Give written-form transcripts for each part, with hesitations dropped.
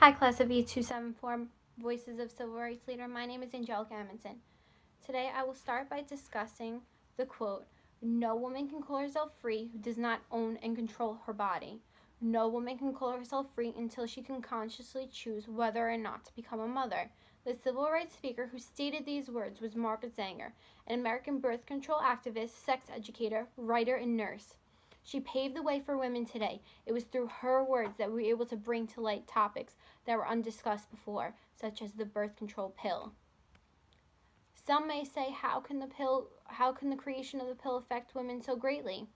Hi, class of E274 Voices of Civil Rights Leader. My name is Angelica Amundsen. Today I will start by discussing the quote, "No woman can call herself free who does not own and control her body. No woman can call herself free until she can consciously choose whether or not to become a mother." The civil rights speaker who stated these words was Margaret Sanger, an American birth control activist, sex educator, writer, and nurse. She paved the way for women today. It was through her words that we were able to bring to light topics that were undiscussed before, such as the birth control pill. Some may say, how can the creation of the pill affect women so greatly?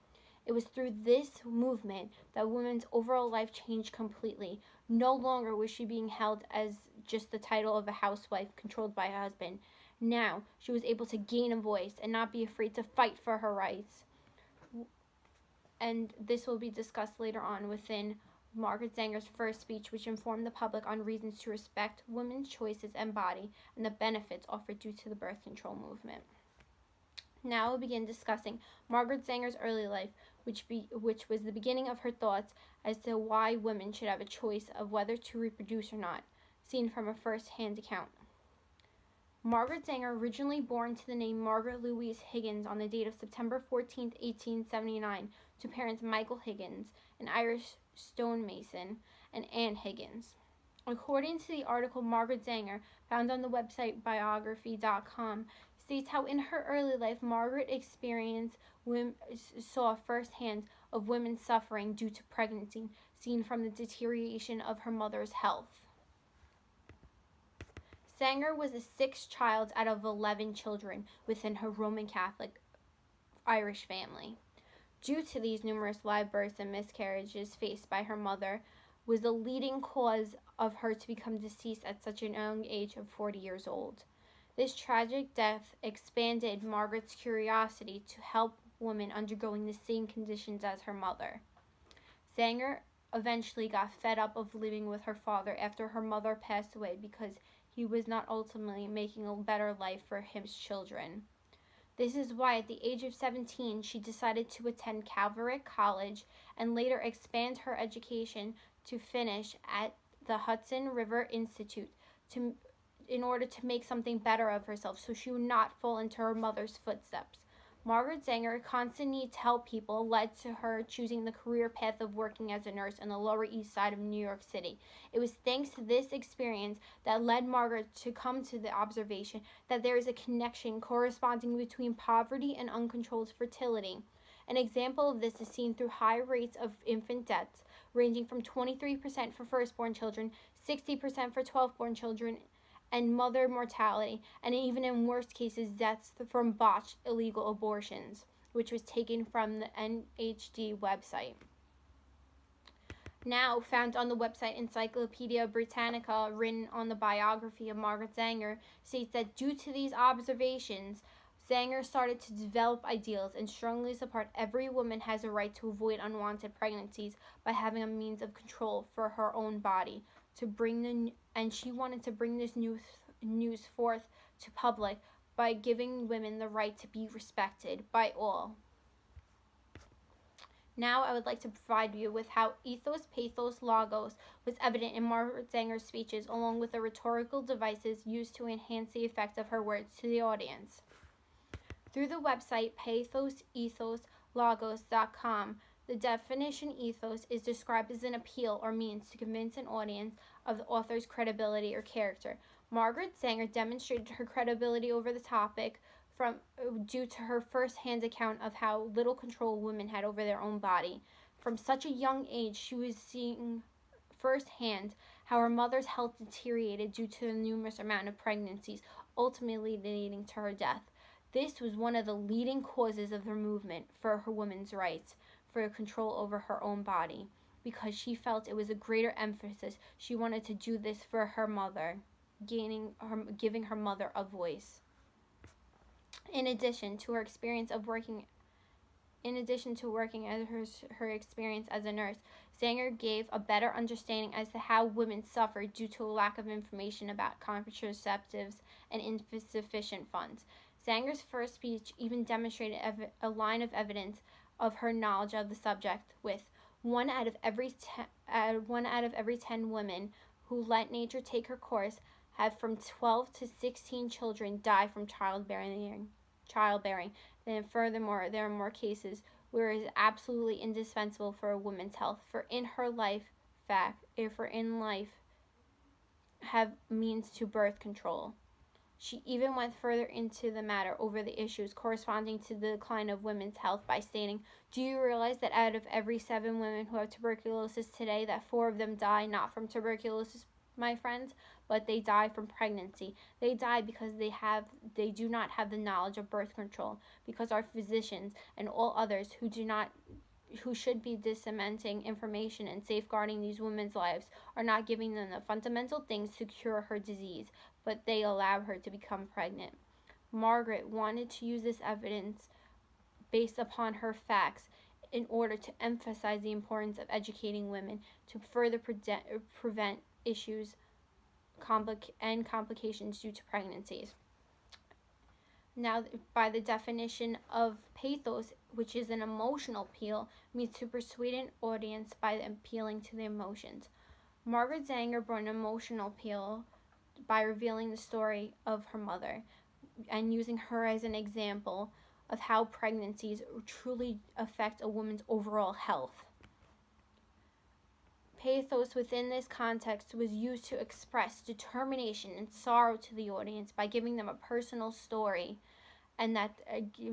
It was through this movement that women's overall life changed completely. No longer was she being held as just the title of a housewife controlled by a husband. Now she was able to gain a voice and not be afraid to fight for her rights. And this will be discussed later on within Margaret Sanger's first speech, which informed the public on reasons to respect women's choices and body and the benefits offered due to the birth control movement. Now we'll begin discussing Margaret Sanger's early life, which was the beginning of her thoughts as to why women should have a choice of whether to reproduce or not, seen from a first-hand account. Margaret Sanger, originally born to the name Margaret Louise Higgins on the date of September 14, 1879, to parents Michael Higgins, an Irish stonemason, and Anne Higgins. According to the article Margaret Sanger, found on the website biography.com, states how in her early life Margaret saw firsthand of women's suffering due to pregnancy, seen from the deterioration of her mother's health. Sanger was the sixth child out of 11 children within her Roman Catholic Irish family. Due to these numerous live births and miscarriages faced by her mother, was the leading cause of her to become deceased at such a young age of 40 years old. This tragic death expanded Margaret's curiosity to help women undergoing the same conditions as her mother. Sanger eventually got fed up of living with her father after her mother passed away because he was not ultimately making a better life for his children. This is why at the age of 17 she decided to attend Calvary College and later expand her education to finish at the Hudson River Institute in order to make something better of herself so she would not fall into her mother's footsteps. Margaret Sanger's constant need to help people led to her choosing the career path of working as a nurse on the Lower East Side of New York City. It was thanks to this experience that led Margaret to come to the observation that there is a connection corresponding between poverty and uncontrolled fertility. An example of this is seen through high rates of infant deaths, ranging from 23% for firstborn children, 60% for 12-born children, and mother mortality, and even in worst cases, deaths from botched illegal abortions, which was taken from the NHD website. Now found on the website Encyclopedia Britannica, written on the biography of Margaret Sanger, states that due to these observations, Sanger started to develop ideals and strongly support every woman has a right to avoid unwanted pregnancies by having a means of control for her own body. And she wanted to bring this news forth to public by giving women the right to be respected by all. Now I would like to provide you with how ethos, pathos, logos was evident in Margaret Sanger's speeches, along with the rhetorical devices used to enhance the effect of her words to the audience. Through the website pathosethoslogos.com, the definition ethos is described as an appeal or means to convince an audience of the author's credibility or character. Margaret Sanger demonstrated her credibility over the topic due to her first-hand account of how little control women had over their own body. From such a young age, she was seeing firsthand how her mother's health deteriorated due to the numerous amount of pregnancies, ultimately leading to her death. This was one of the leading causes of the movement for her women's rights, for control over her own body, because she felt it was a greater emphasis. She wanted to do this for her mother, giving her mother a voice. In addition to working as her experience as a nurse, Sanger gave a better understanding as to how women suffered due to a lack of information about contraceptives and insufficient funds. Sanger's first speech even demonstrated a line of evidence of her knowledge of the subject, with one out of every 10 women who let nature take her course have from 12 to 16 children die from childbearing. And furthermore, there are more cases where it is absolutely indispensable for a woman's health, for in her life have means to birth control. She even went further into the matter over the issues corresponding to the decline of women's health by stating, "Do you realize that out of every 7 women who have tuberculosis today, that 4 of them die not from tuberculosis, my friends, but they die from pregnancy. They die because they do not have the knowledge of birth control, because our physicians and all others who should be disseminating information and safeguarding these women's lives are not giving them the fundamental things to cure her disease, but they allow her to become pregnant." Margaret wanted to use this evidence based upon her facts in order to emphasize the importance of educating women to further prevent issues and complications due to pregnancies. Now, by the definition of pathos, which is an emotional appeal, means to persuade an audience by appealing to the emotions. Margaret Sanger brought an emotional appeal by revealing the story of her mother and using her as an example of how pregnancies truly affect a woman's overall health. Pathos within this context was used to express determination and sorrow to the audience by giving them a personal story, and that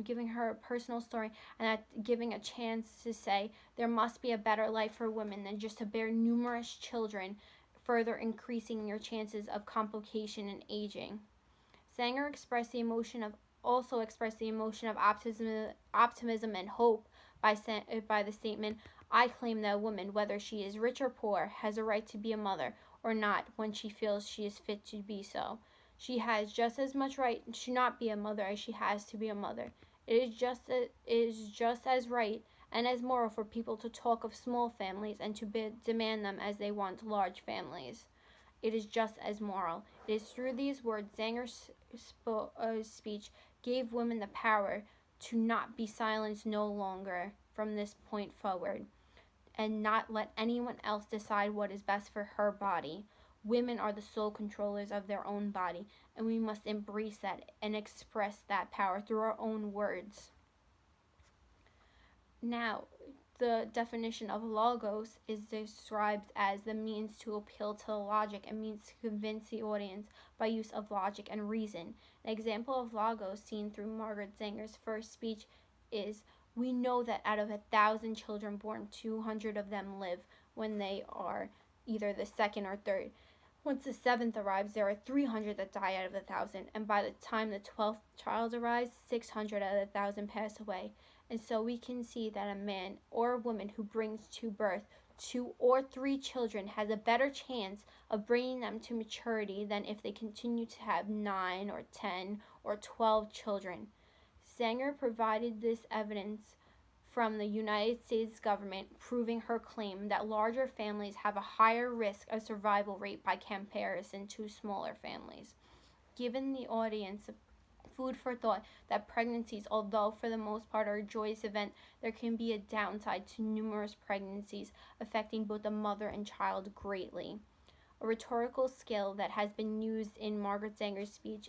giving her a personal story, and that giving a chance to say there must be a better life for women than just to bear numerous children, further increasing your chances of complication and aging. Sanger also expressed the emotion of optimism and hope by the statement, "I claim that a woman, whether she is rich or poor, has a right to be a mother or not when she feels she is fit to be so. She has just as much right to not be a mother as she has to be a mother. It is just as right and as moral for people to talk of small families and to demand them as they want large families. It is just as moral." It is through these words Sanger's speech gave women the power to not be silenced no longer from this point forward, and not let anyone else decide what is best for her body. Women are the sole controllers of their own body, and we must embrace that and express that power through our own words. Now, the definition of logos is described as the means to appeal to logic and means to convince the audience by use of logic and reason. An example of logos seen through Margaret Sanger's first speech is, "We know that out of 1,000 children born, 200 of them live when they are either the second or third. Once the 7th arrives, there are 300 that die out of 1,000, and by the time the 12th child arrives, 600 out of 1,000 pass away." And so we can see that a man or a woman who brings to birth 2 or 3 children has a better chance of bringing them to maturity than if they continue to have 9 or 10 or 12 children. Sanger provided this evidence from the United States government, proving her claim that larger families have a higher risk of survival rate by comparison to smaller families, giving the audience food for thought that pregnancies, although for the most part are a joyous event, there can be a downside to numerous pregnancies affecting both the mother and child greatly. A rhetorical skill that has been used in Margaret Sanger's speech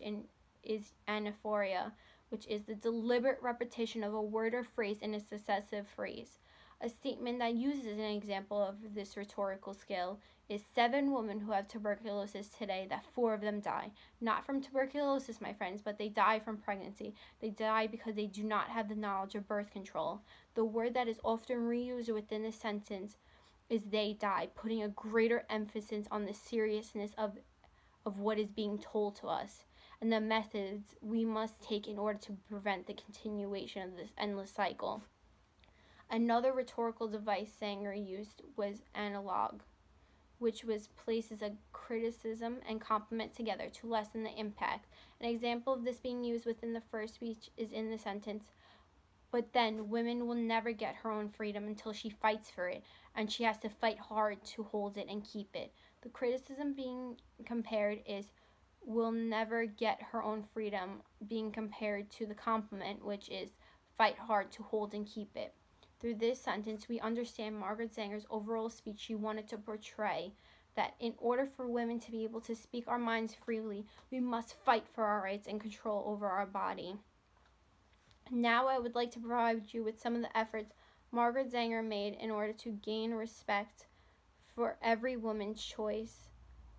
is anaphoria, which is the deliberate repetition of a word or phrase in a successive phrase. A statement that uses an example of this rhetorical skill is, 7 women who have tuberculosis today, that 4 of them die. Not from tuberculosis, my friends, but they die from pregnancy. They die because they do not have the knowledge of birth control. The word that is often reused within the sentence is "they die," putting a greater emphasis on the seriousness of what is being told to us and the methods we must take in order to prevent the continuation of this endless cycle. Another rhetorical device Sanger used was analog, which places a criticism and compliment together to lessen the impact. An example of this being used within the first speech is in the sentence, "But then women will never get her own freedom until she fights for it, and she has to fight hard to hold it and keep it." The criticism being compared is "will never get her own freedom," being compared to the compliment, which is "fight hard to hold and keep it." Through this sentence, we understand Margaret Sanger's overall speech. She wanted to portray that in order for women to be able to speak our minds freely, we must fight for our rights and control over our body. Now I would like to provide you with some of the efforts Margaret Sanger made in order to gain respect for every woman's choice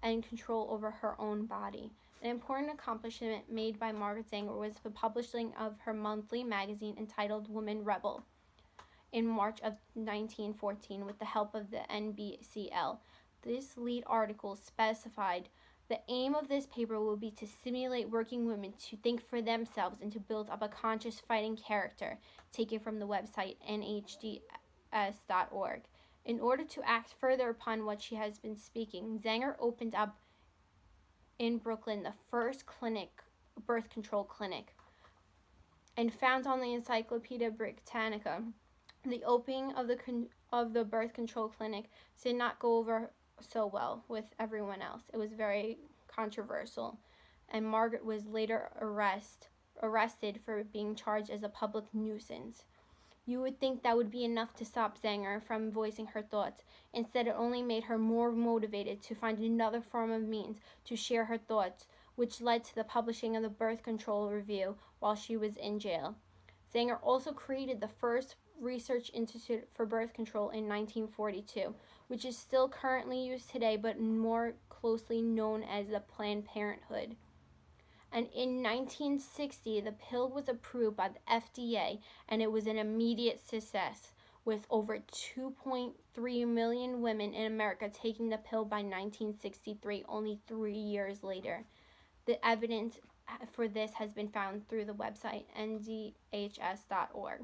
and control over her own body. An important accomplishment made by Margaret Sanger was the publishing of her monthly magazine entitled Woman Rebel in March of 1914 with the help of the NBCL. This lead article specified the aim of this paper will be to stimulate working women to think for themselves and to build up a conscious fighting character, taken from the website nhds.org. In order to act further upon what she has been speaking, Sanger opened up in Brooklyn the first birth control clinic, and found on the Encyclopedia Britannica. The opening of the birth control clinic did not go over so well with everyone else. It was very controversial, and Margaret was later arrested for being charged as a public nuisance. You would think that would be enough to stop Sanger from voicing her thoughts. Instead, it only made her more motivated to find another form of means to share her thoughts, which led to the publishing of the Birth Control Review while she was in jail. Sanger also created the first Research Institute for Birth Control in 1942, which is still currently used today but more closely known as the Planned Parenthood. And in 1960, the pill was approved by the FDA, and it was an immediate success, with over 2.3 million women in America taking the pill by 1963, only 3 years later. The evidence for this has been found through the website ndhs.org.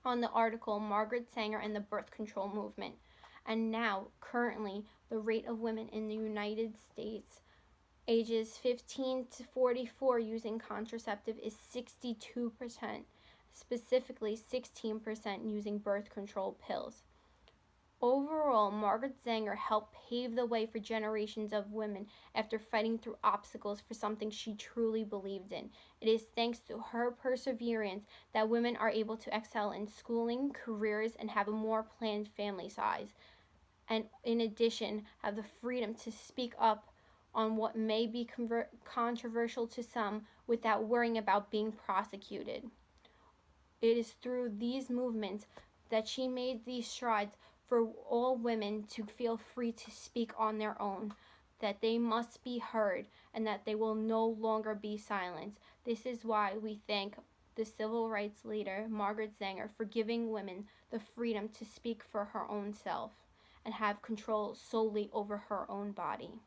On the article, Margaret Sanger and the Birth Control Movement. And now, currently, the rate of women in the United States ages 15 to 44 using contraceptive is 62%, specifically 16% using birth control pills. Overall, Margaret Sanger helped pave the way for generations of women after fighting through obstacles for something she truly believed in. It is thanks to her perseverance that women are able to excel in schooling, careers, and have a more planned family size, and in addition, have the freedom to speak up on what may be controversial to some without worrying about being prosecuted. It is through these movements that she made these strides for all women to feel free to speak on their own, that they must be heard, and that they will no longer be silenced. This is why we thank the civil rights leader, Margaret Sanger, for giving women the freedom to speak for her own self and have control solely over her own body.